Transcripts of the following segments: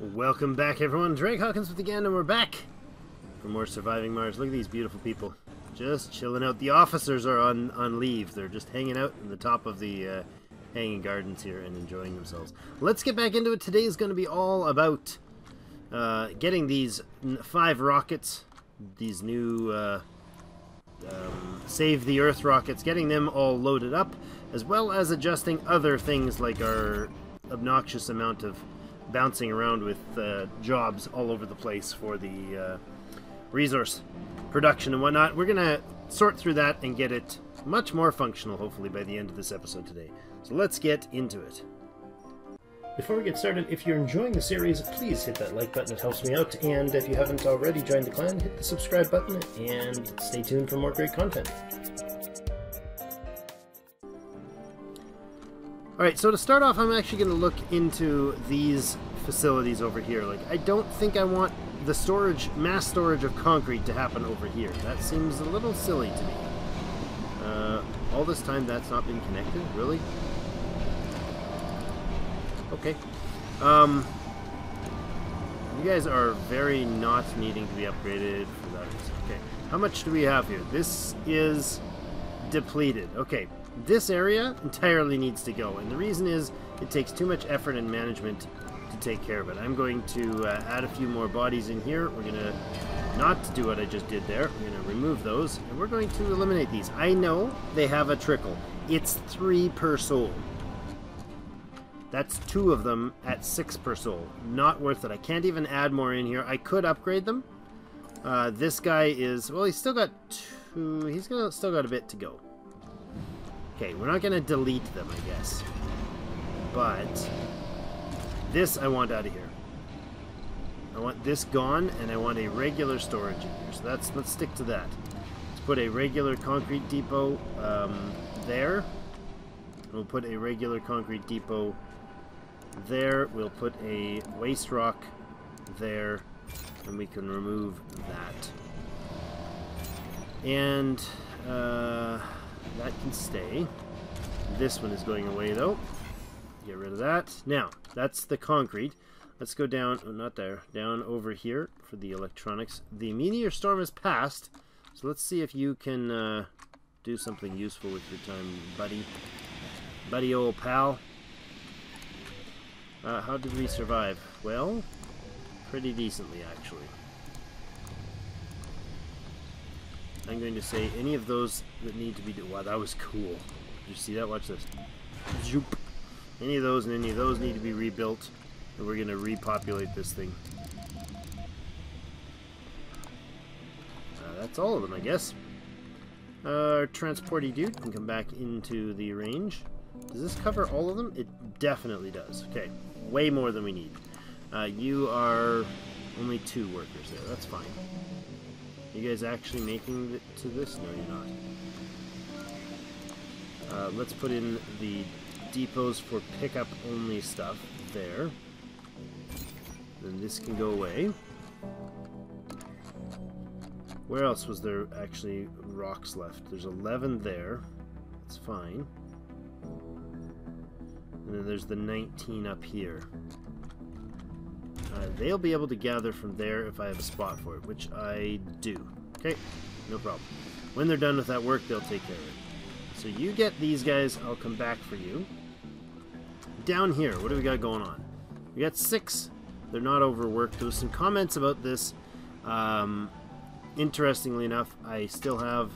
Welcome back, everyone. Drake Hawkins with again, and we're back for more Surviving Mars. Look at these beautiful people. Just chilling out. The officers are on leave. They're just hanging out in the top of the hanging gardens here and enjoying themselves. Let's get back into it. Today is going to be all about getting these 5 rockets, these new Save the Earth rockets, getting them all loaded up, as well as adjusting other things like our obnoxious amount of bouncing around with jobs all over the place for the resource production and whatnot. We're gonna sort through that and get it much more functional, hopefully, by the end of this episode today. So let's get into it. Before we get started, if you're enjoying the series, please hit that like button. It helps me out. And if you haven't already joined the clan, hit the subscribe button and stay tuned for more great content. Alright, so to start off, I'm actually going to look into these facilities over here. Like, I don't think I want the storage, mass storage of concrete to happen over here. That seems a little silly to me. All this time that's not been connected? Really? Okay. You guys are very not needing to be upgraded for that reason. Okay. How much do we have here? This is depleted. Okay. This area entirely needs to go, and the reason is it takes too much effort and management to take care of it. I'm going to add a few more bodies in here. We're going to not do what I just did there. We're going to remove those, and we're going to eliminate these. I know they have a trickle. It's 3 per soul. That's 2 of them at 6 per soul. Not worth it. I can't even add more in here. I could upgrade them. This guy is, well, he's still got 2. He's still got a bit to go. Okay, we're not going to delete them, I guess. But this I want out of here. I want this gone, and I want a regular storage in here. So let's stick to that. Let's put a regular concrete depot there. We'll put a regular concrete depot there. We'll put a waste rock there, and we can remove that. And that can stay. This one is going away, though. Get rid of that. Now, that's the concrete. Let's go down, oh, not there, down over here for the electronics. The meteor storm has passed, so let's see if you can do something useful with your time, buddy. Buddy, old pal. How did we survive? Well, pretty decently, actually. I'm going to say any of those that need to be... Wow, that was cool. Did you see that? Watch this. Zoop. Any of those and any of those need to be rebuilt. And we're going to repopulate this thing. That's all of them, I guess. Our transporty dude can come back into the range. Does this cover all of them? It definitely does. Okay. Way more than we need. You are only 2 workers there. That's fine. You guys actually making it to this? No, you're not. Let's put in the depots for pickup only stuff there. Then this can go away. Where else was there actually rocks left? There's 11 there. That's fine. And then there's the 19 up here. They'll be able to gather from there if I have a spot for it, which I do. Okay, no problem. When they're done with that work, they'll take care of it. So you get these guys, I'll come back for you. Down here, what do we got going on? We got 6. They're not overworked. There was some comments about this. Interestingly enough, I still have...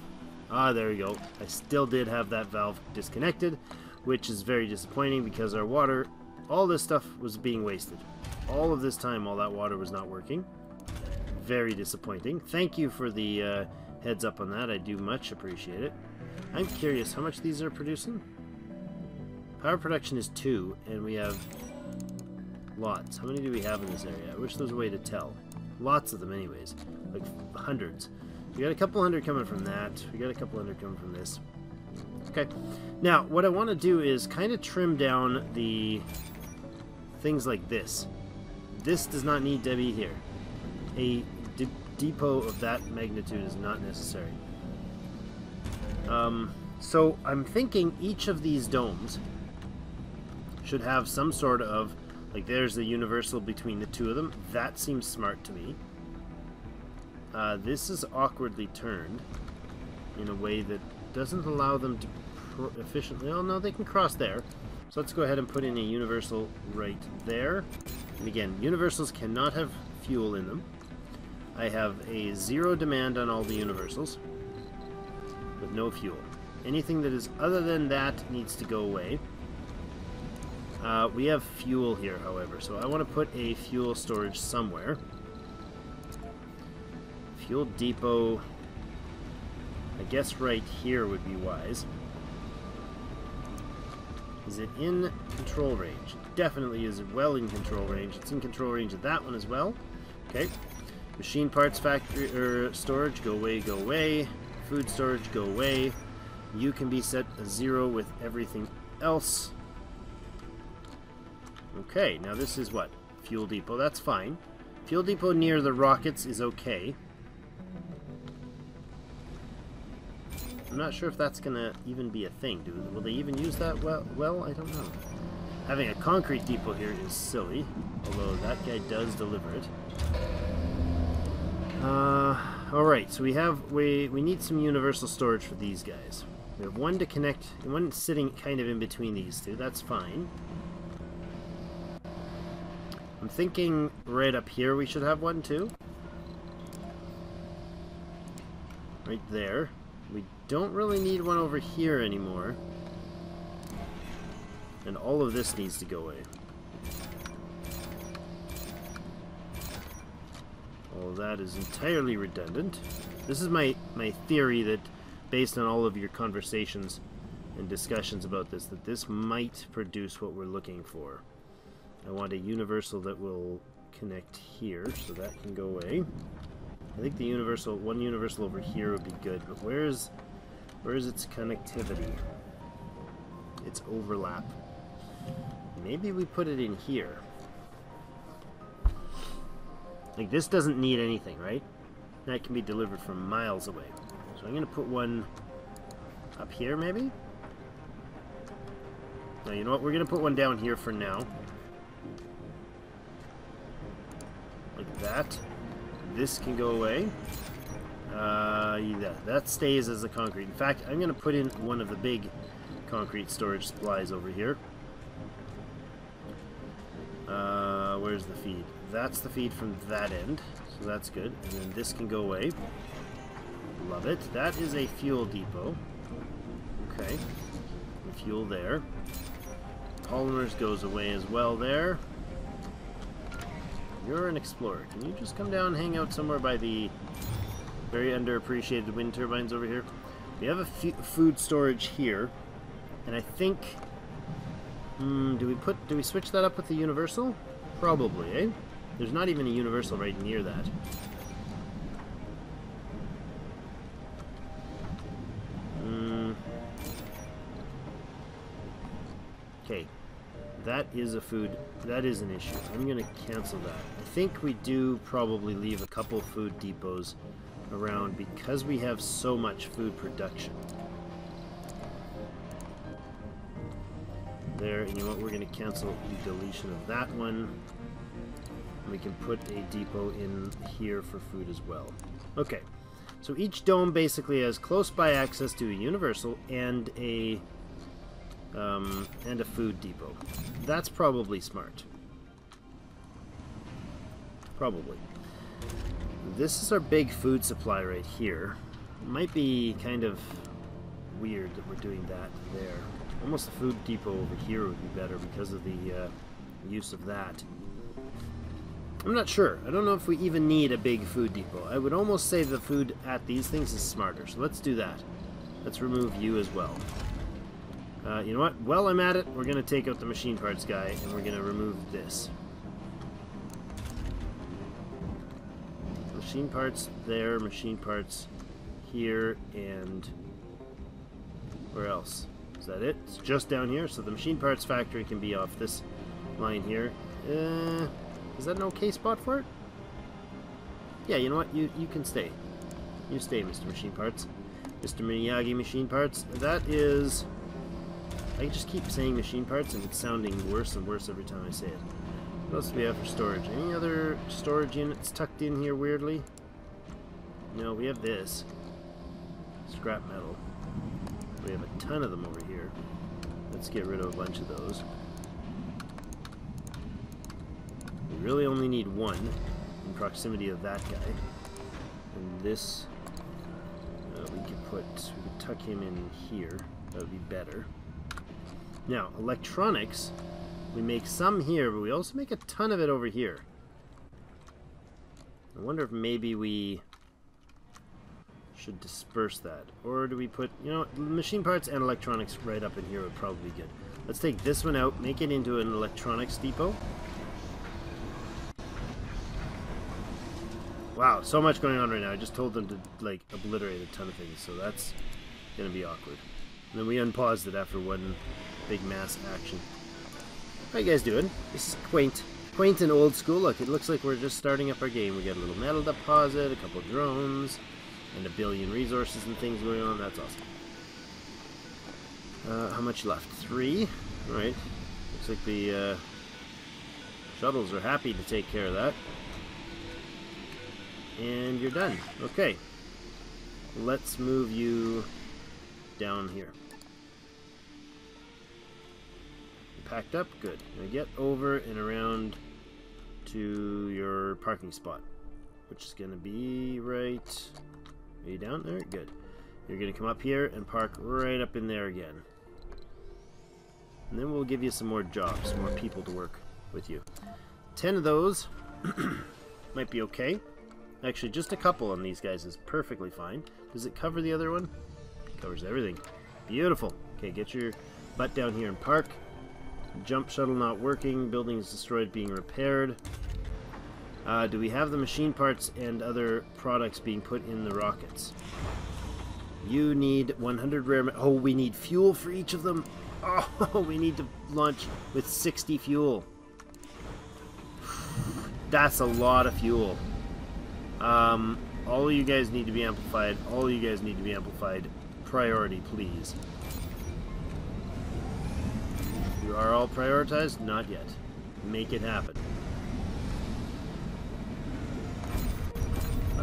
there we go. I still did have that valve disconnected, which is very disappointing because our water, all this stuff was being wasted. All of this time, all that water was not working. Very disappointing. Thank you for the heads up on that. I do much appreciate it. I'm curious, how much these are producing? Power production is 2, and we have lots. How many do we have in this area? I wish there was a way to tell. Lots of them anyways. Like hundreds. We got a couple hundred coming from that. We got a couple hundred coming from this. Okay. Now, what I want to do is kind of trim down the things like this. This does not need to be here. A depot of that magnitude is not necessary. So I'm thinking each of these domes should have some sort of Like, there's the universal between the two of them. That seems smart to me. This is awkwardly turned in a way that doesn't allow them to efficiently... Oh, no, they can cross there. So let's go ahead and put in a universal right there. And again, universals cannot have fuel in them. I have a 0 demand on all the universals with no fuel. Anything that is other than that needs to go away. We have fuel here, however, so I want to put a fuel storage somewhere. Fuel depot, I guess right here would be wise. Is it in control range? Definitely is well in control range. It's in control range of that one as well. Okay. Machine parts factory storage, go away, go away. Food storage, go away. You can be set a 0 with everything else. Okay, now this is what? Fuel depot, that's fine. Fuel depot near the rockets is okay. I'm not sure if that's gonna even be a thing, dude. Will they even use that well? I don't know. Having a concrete depot here is silly, although that guy does deliver it. Alright, so we need some universal storage for these guys. We have one to connect, one sitting kind of in between these two, that's fine. I'm thinking right up here we should have one too. Right there. We don't really need one over here anymore. And all of this needs to go away. All of that is entirely redundant. This is my theory that, based on all of your conversations and discussions about this, that this might produce what we're looking for. I want a universal that will connect here, so that can go away. I think the universal, one universal over here would be good, but where is its connectivity? Its overlap. Maybe we put it in here. Like, this doesn't need anything, right? That can be delivered from miles away. So I'm going to put one up here, maybe? No, you know what? We're going to put one down here for now. Like that. This can go away. Yeah, that stays as the concrete. In fact, I'm going to put in one of the big concrete storage supplies over here. Where's the feed? That's the feed from that end, so that's good. And then this can go away. Love it. That is a fuel depot. Okay. The fuel there. Polymers goes away as well there. You're an explorer. Can you just come down and hang out somewhere by the very underappreciated wind turbines over here? We have a food storage here, and I think... do we switch that up with the universal? Probably, eh? There's not even a universal right near that. Okay. That is a food... That is an issue. I'm going to cancel that. I think we do probably leave a couple food depots around because we have so much food production. There, and you know what? We're going to cancel the deletion of that one. We can put a depot in here for food as well. Okay, so each dome basically has close by access to a universal and a food depot. That's probably smart. Probably. This is our big food supply right here. It might be kind of weird that we're doing that there. Almost the food depot over here would be better because of the use of that. I'm not sure. I don't know if we even need a big food depot. I would almost say the food at these things is smarter, so let's do that. Let's remove you as well. You know what? While I'm at it, we're going to take out the machine parts guy, and we're going to remove this. Machine parts there, machine parts here, and... where else? Is that it? It's just down here, so the machine parts factory can be off this line here. Is that an okay spot for it? Yeah, you know what? You can stay. You stay, Mr. Machine Parts. Mr. Miyagi Machine Parts. That is... I just keep saying machine parts and it's sounding worse and worse every time I say it. What else do we have for storage? Any other storage units tucked in here weirdly? No, we have this. Scrap metal. We have a ton of them over here. Let's get rid of a bunch of those. We really only need one in proximity of that guy. And this, we could tuck him in here. That would be better. Now, electronics, we make some here, but we also make a ton of it over here. I wonder if maybe we should disperse that. Or do we put, you know, machine parts and electronics right up in here would probably be good. Let's take this one out, make it into an electronics depot. Wow, so much going on right now. I just told them to, like, obliterate a ton of things, so that's gonna be awkward. And then we unpaused it after one big mass action. How you guys doing? This is quaint and old school. Look, it looks like we're just starting up our game. We got a little metal deposit, a couple drones, and a billion resources and things going on. That's awesome. How much left? 3. Alright. Looks like the shuttles are happy to take care of that. And you're done. Okay. Let's move you down here. Packed up? Good. Now get over and around to your parking spot, which is going to be right... Are you down there? Good. You're going to come up here and park right up in there again. And then we'll give you some more jobs, some more people to work with you. 10 of those might be okay. Actually, just a couple on these guys is perfectly fine. Does it cover the other one? It covers everything. Beautiful. Okay, get your butt down here and park. Jump shuttle not working. Buildings destroyed, being repaired. Do we have the machine parts and other products being put in the rockets? You need 100 rare... Oh, we need fuel for each of them. Oh, we need to launch with 60 fuel. That's a lot of fuel. All of you guys need to be amplified. All of you guys need to be amplified. Priority, please. You are all prioritized? Not yet. Make it happen.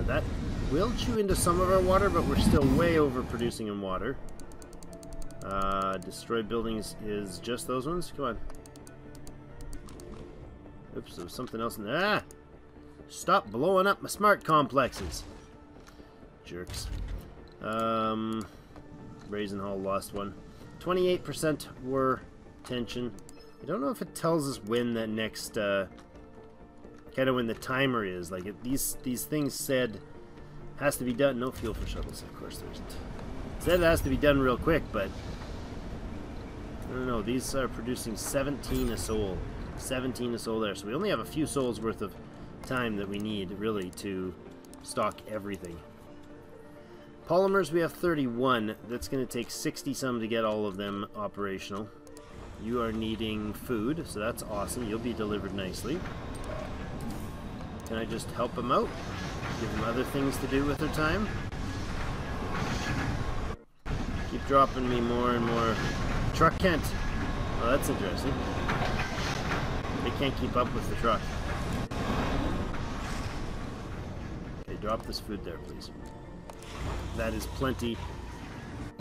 That will chew into some of our water, but we're still way overproducing in water. Destroyed buildings is just those ones? Come on. Oops, there was something else in there. Ah! Stop blowing up my smart complexes. Jerks. Raisin Hall lost one. 28% were tension. I don't know if it tells us when that next, kind of when the timer is. Like, these things said has to be done. No fuel for shuttles, of course there isn't. It said it has to be done real quick, but I don't know. These are producing 17 a soul. 17 a soul there. So we only have a few souls worth of time that we need, really, to stock everything. Polymers, we have 31. That's going to take 60 some to get all of them operational. You are needing food, so that's awesome. You'll be delivered nicely. Can I just help them out? Give them other things to do with their time? Keep dropping me more and more. Truck can't... Oh, that's interesting. They can't keep up with the truck. Okay, drop this food there, please. That is plenty.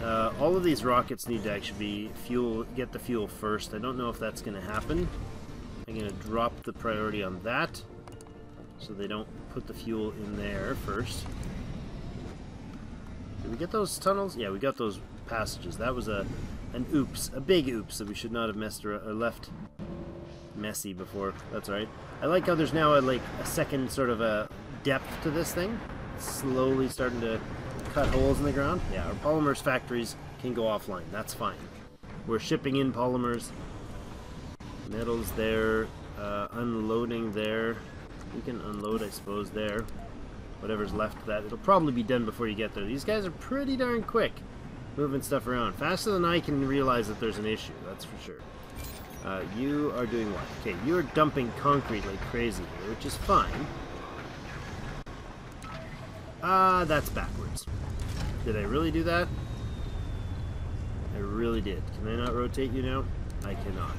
All of these rockets need to actually be fuel. Get the fuel first. I don't know if that's going to happen. I'm going to drop the priority on that, so they don't put the fuel in there first. Did we get those tunnels? Yeah, we got those passages. That was an oops, a big oops that we should not have messed or left messy before. That's alright. I like how there's now a second sort of a depth to this thing. It's slowly starting to cut holes in the ground. Yeah, our polymers factories can go offline. That's fine. We're shipping in polymers. Metals there. Unloading there. We can unload, I suppose, there. Whatever's left of that. It'll probably be done before you get there. These guys are pretty darn quick moving stuff around. Faster than I can realize that there's an issue. That's for sure. You are doing what? Okay, you're dumping concrete like crazy here, which is fine. That's backwards. Did I really do that? I really did. Can I not rotate you now? I cannot.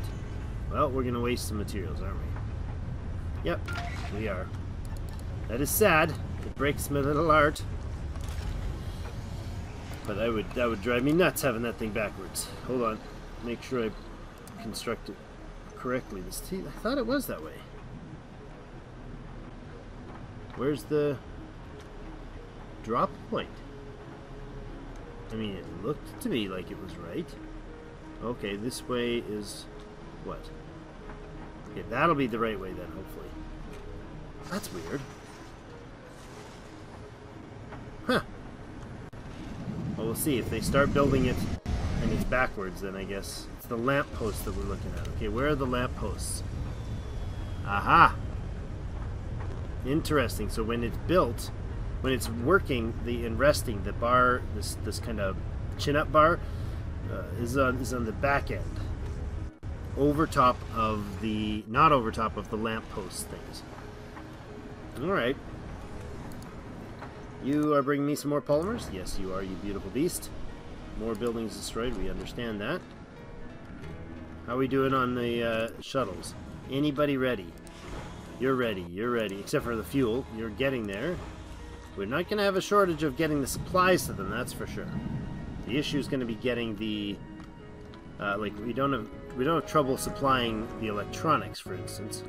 Well, we're going to waste some materials, aren't we? Yep, we are. That is sad. It breaks my little heart. But that would drive me nuts having that thing backwards. Hold on. Make sure I construct it correctly. I thought it was that way. Where's the drop point? I mean, it looked to me like it was right. Okay, this way is what? Okay, that'll be the right way then, hopefully. That's weird. Huh. Well, we'll see. If they start building it and it's backwards, then I guess it's the lamp post that we're looking at. Okay, where are the lamp posts? Aha! Interesting. So when it's built, when it's working, and resting, the bar, this kind of chin-up bar, is on the back end, over top of the, not over top of the lamp post things. All right. You are bringing me some more polymers? Yes, you are, you beautiful beast. More buildings destroyed, we understand that. How are we doing on the shuttles? Anybody ready? You're ready, you're ready. Except for the fuel, you're getting there. We're not going to have a shortage of getting the supplies to them, that's for sure. The issue is going to be getting the... like, we don't have trouble supplying the electronics, for instance.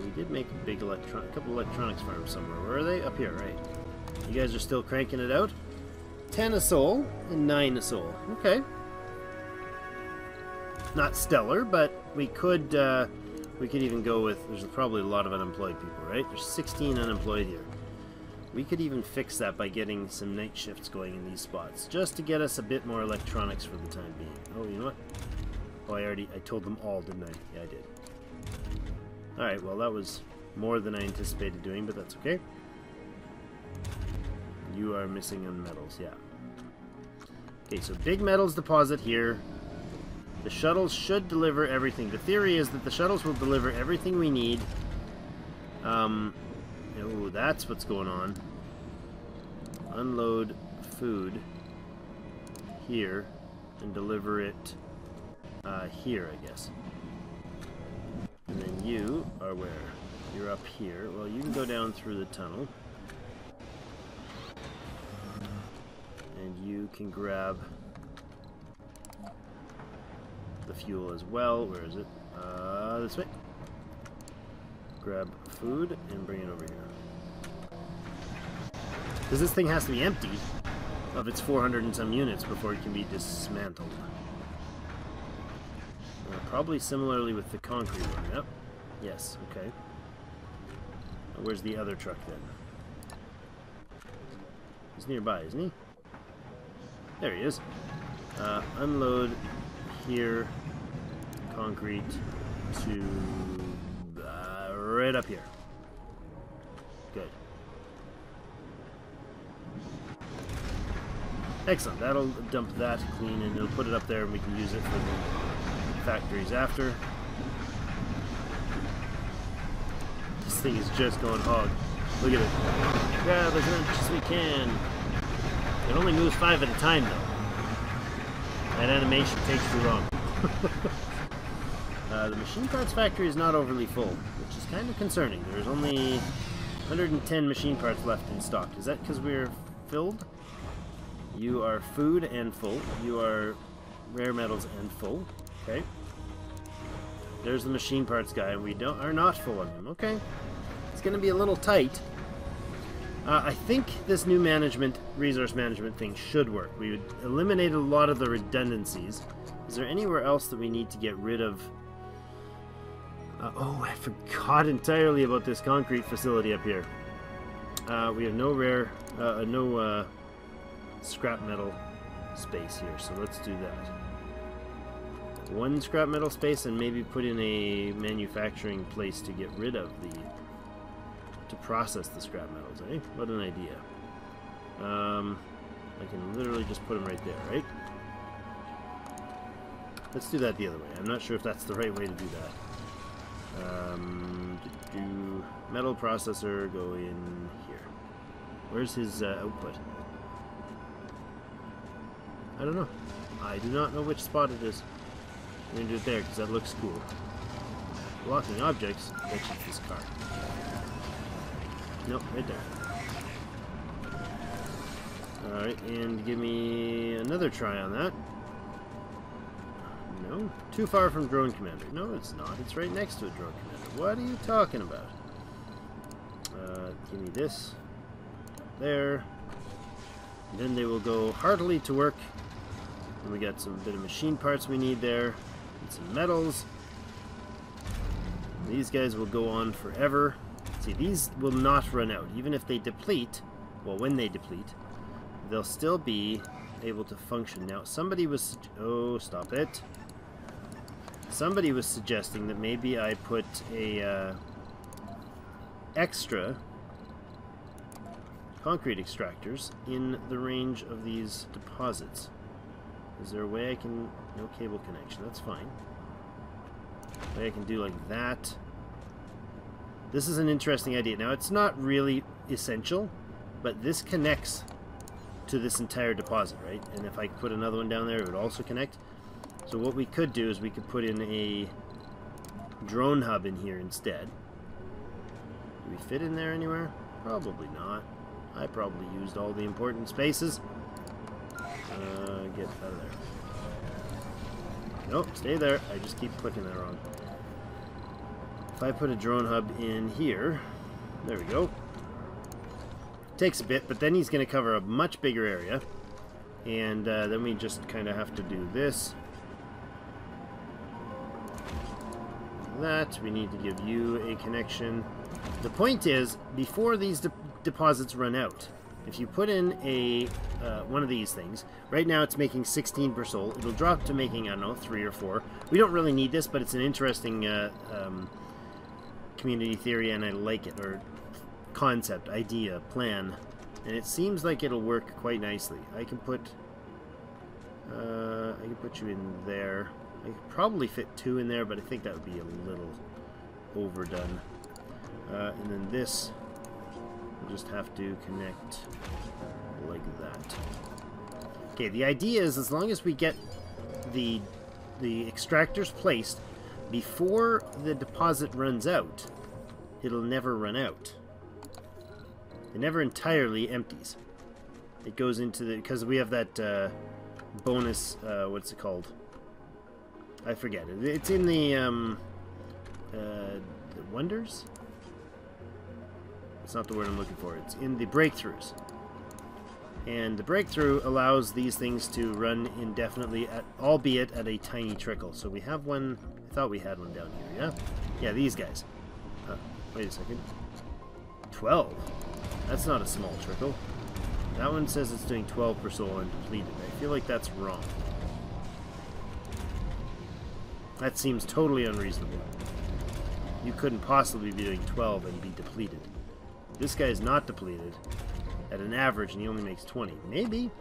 We did make a couple electronics farms somewhere. Where are they? Up here, right. You guys are still cranking it out? 10 a soul and 9 a soul. Okay. Not stellar, but we could even go with... There's probably a lot of unemployed people, right? There's 16 unemployed here. We could even fix that by getting some night shifts going in these spots, just to get us a bit more electronics for the time being. Oh, you know what? Oh, I told them all, didn't I? Yeah, I did. Alright, well that was more than I anticipated doing, but that's okay. You are missing on metals, yeah. Okay, so big metals deposit here. The shuttles should deliver everything. The theory is that the shuttles will deliver everything we need. Oh, that's what's going on. Unload food here and deliver it here, I guess. And then you are where? You're up here. Well, you can go down through the tunnel. And you can grab the fuel as well. Where is it? This way. Grab food and bring it over here. Because this thing has to be empty of its 400 and some units before it can be dismantled. Probably similarly with the concrete one. Yep. Yes, okay. Where's the other truck then? He's nearby, isn't he? There he is. Unload here. Concrete to right up here. Good. Excellent. That'll dump that clean and it'll put it up there and we can use it for the factories after. This thing is just going hog. Look at it. Grab as much as we can. It only moves 5 at a time though. That animation takes too long. The machine parts factory is not overly full, which is kind of concerning. There's only 110 machine parts left in stock. Is that because we're filled? You are food and full. You are rare metals and full. Okay. There's the machine parts guy. We are not full on him. Okay. It's going to be a little tight. I think this new resource management thing should work. We would eliminate a lot of the redundancies. Is there anywhere else that we need to get rid of? Oh, I forgot entirely about this concrete facility up here. We have no scrap metal space here, so let's do that. One scrap metal space and maybe put in a manufacturing place to get rid of to process the scrap metals, eh? What an idea. I can literally just put them right there, right? Let's do that the other way. I'm not sure if that's the right way to do that. Do metal processor go in here? Where's his output? I don't know. I do not know which spot it is. I'm going to do it there because that looks cool. blocking objects. I bet you it's this car. Nope, right there. Alright, and give me another try on that. No, too far from drone commander. No, it's not. It's right next to a drone commander. What are you talking about? Give me this. There. And then they will go heartily to work. And we got some bit of machine parts we need there. And some metals. These guys will go on forever. See, these will not run out. Even if they deplete, well, when they deplete, they'll still be able to function. Now, somebody was... Oh, stop it. Somebody was suggesting that maybe I put a extra concrete extractors in the range of these deposits. Is there a way I can... No cable connection, that's fine. A way I can do like that. This is an interesting idea. Now, it's not really essential, but this connects to this entire deposit, right? And if I put another one down there, it would also connect. So what we could do is we could put in a drone hub in here instead. Do we fit in there anywhere? Probably not. I probably used all the important spaces. Get out of there. Nope, stay there. I just keep clicking that wrong. If I put a drone hub in here, there we go. Takes a bit, but then he's going to cover a much bigger area. And then we just kind of have to do this. That. We need to give you a connection. The point is, before these deposits run out, if you put in a one of these things, right now it's making 16 per soul. It'll drop to making, I don't know, 3 or 4. We don't really need this, but it's an interesting community theory, and I like it, or concept, idea, plan, and it seems like it'll work quite nicely. I can put you in there. I could probably fit 2 in there, but I think that would be a little overdone. And then this, we'll just have to connect like that. Okay, the idea is, as long as we get the extractors placed before the deposit runs out, it'll never run out. It never entirely empties. It goes into the... Because we have that bonus... what's it called? I forget it. It's in the wonders? It's not the word I'm looking for. It's in the breakthroughs. And the breakthrough allows these things to run indefinitely, albeit at a tiny trickle. So we have one... I thought we had one down here, yeah? Yeah, these guys. Wait a second. 12. That's not a small trickle. That one says it's doing 12 per soul and depleted. I feel like that's wrong. That seems totally unreasonable. You couldn't possibly be doing 12 and be depleted. This guy's not depleted at an average, and he only makes 20. Maybe.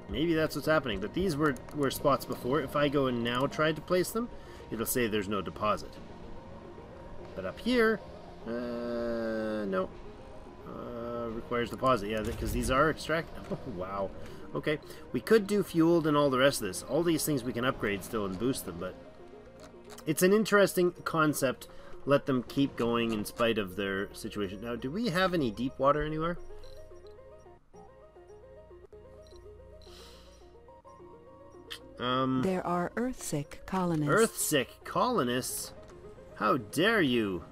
Maybe that's what's happening. But these were spots before. If I go and now try to place them, it'll say there's no deposit. But up here, no. Requires deposit. Yeah, because these are extract. Oh, wow. Okay. We could do fueled and all the rest of this. All these things we can upgrade still and boost them, but it's an interesting concept. Let them keep going in spite of their situation. Now, do we have any deep water anywhere? There are Earth-sick colonists. Earth-sick colonists? How dare you?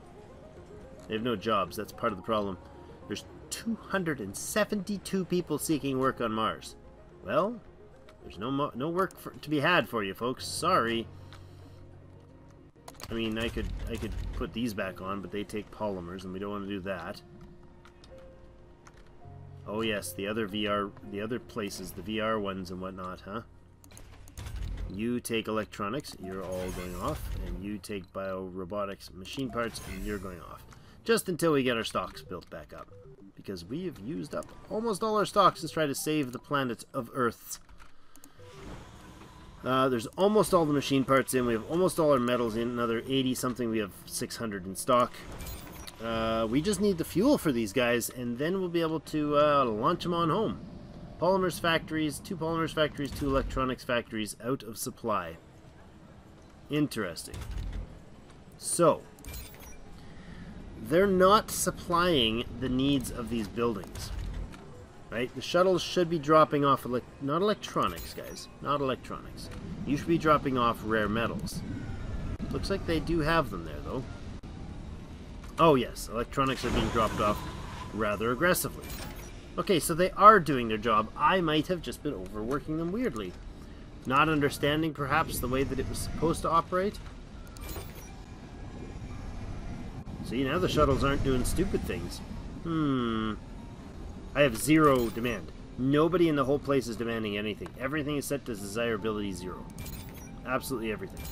They have no jobs. That's part of the problem. There's 272 people seeking work on Mars. Well, there's no work to be had for you, folks. Sorry. I mean, I could put these back on, but they take polymers, and we don't want to do that. Oh yes, the other places, the VR ones and whatnot, huh? You take electronics, you're all going off, and you take bio-robotics, machine parts, and you're going off. Just until we get our stocks built back up. Because we have used up almost all our stocks to try to save the planet of Earth. There's almost all the machine parts in, we have almost all our metals in, another 80-something, we have 600 in stock. We just need the fuel for these guys, and then we'll be able to launch them on home. Polymers factories, 2 polymers factories, 2 electronics factories out of supply. Interesting. So, they're not supplying the needs of these buildings. Right? The shuttles should be dropping off, not electronics, guys. Not electronics. You should be dropping off rare metals. Looks like they do have them there, though. Oh, yes. Electronics are being dropped off rather aggressively. Okay, so they are doing their job. I might have just been overworking them weirdly. Not understanding, perhaps, the way that it was supposed to operate. See, now the shuttles aren't doing stupid things. I have 0 demand. Nobody in the whole place is demanding anything. Everything is set to desirability 0. Absolutely everything.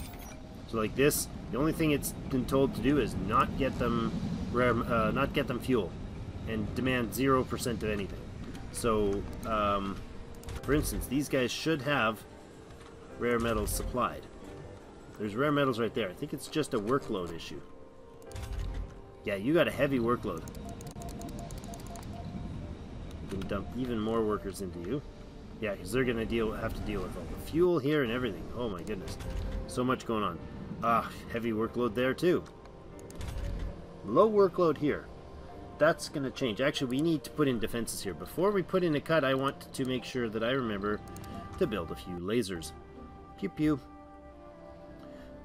So like this, the only thing it's been told to do is not get them not get them fuel, and demand 0% of anything. So, for instance, these guys should have rare metals supplied. There's rare metals right there. I think it's just a workload issue. Yeah, you got a heavy workload. We can dump even more workers into you. Yeah, because they're going to have to deal with all the fuel here and everything. Oh my goodness. So much going on. Ah, heavy workload there too. Low workload here. That's going to change. Actually, we need to put in defenses here. Before we put in a cut, I want to make sure that I remember to build a few lasers. Pew pew.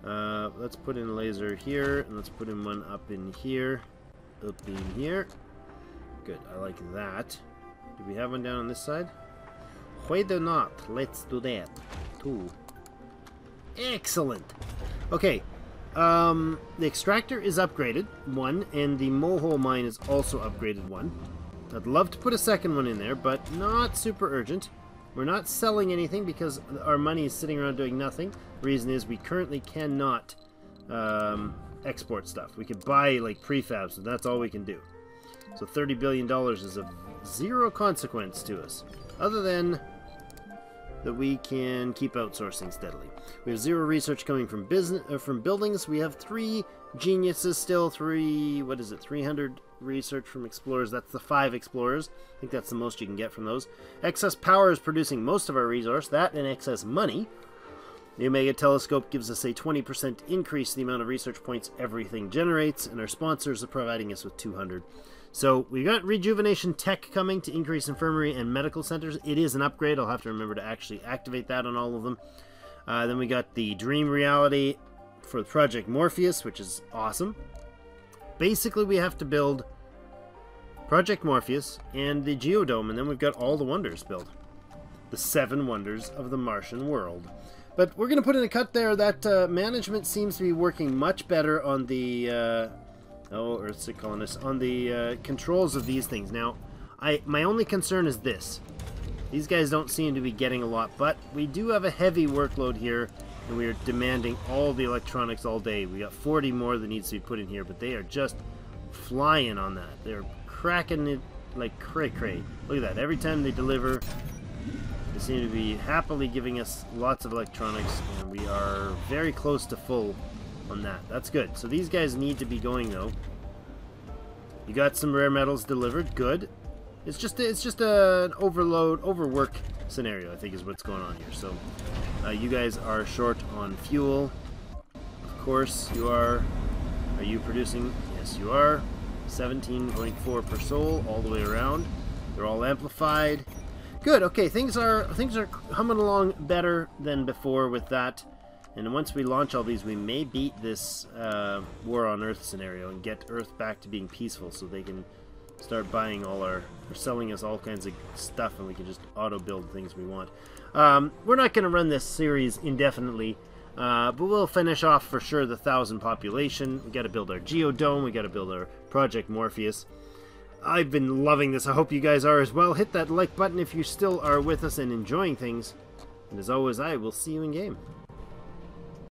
Let's put in a laser here, and let's put in one up in here. Up in here. Good, I like that. Do we have one down on this side? Why do not? Let's do that. 2. Excellent. Okay. The extractor is upgraded 1, and the Moho mine is also upgraded 1. I'd love to put a second one in there, but not super urgent. We're not selling anything because our money is sitting around doing nothing. The reason is we currently cannot export stuff. We could buy like prefabs, and that's all we can do. So $30 billion is of 0 consequence to us, other than that we can keep outsourcing steadily. We have 0 research coming from buildings. We have 3 geniuses still. 300 research from explorers. That's the 5 explorers. I think that's the most you can get from those. Excess power is producing most of our resource. That and excess money. The Omega Telescope gives us a 20% increase in the amount of research points everything generates, and our sponsors are providing us with 200. So we got rejuvenation tech coming to increase infirmary and medical centers. It is an upgrade. I'll have to remember to actually activate that on all of them. Then we got the dream reality for Project Morpheus, which is awesome. Basically, we have to build Project Morpheus and the Geodome, and then we've got all the wonders built. The 7 wonders of the Martian world. But we're going to put in a cut there. That management seems to be working much better on the... Earthsick colonists, on the controls of these things. Now, my only concern is this. These guys don't seem to be getting a lot, but we do have a heavy workload here, and we are demanding all the electronics all day. We got 40 more that needs to be put in here, but they are just flying on that. They're cracking it like cray-cray. Look at that. Every time they deliver, they seem to be happily giving us lots of electronics, and we are very close to full on that. That's good. So these guys need to be going, though. You got some rare metals delivered. Good. It's just an overwork scenario, I think, is what's going on here. So you guys are short on fuel. Of course you are. Are you producing? Yes, you are. 17.4 per soul all the way around. They're all amplified. Good. Okay, things are humming along better than before with that. And once we launch all these, we may beat this War on Earth scenario and get Earth back to being peaceful, so they can start buying all or selling us all kinds of stuff, and we can just auto-build things we want. We're not going to run this series indefinitely, but we'll finish off for sure the 1,000 population. We got to build our Geodome. We got to build our Project Morpheus. I've been loving this. I hope you guys are as well. Hit that like button if you still are with us and enjoying things. And as always, I will see you in game.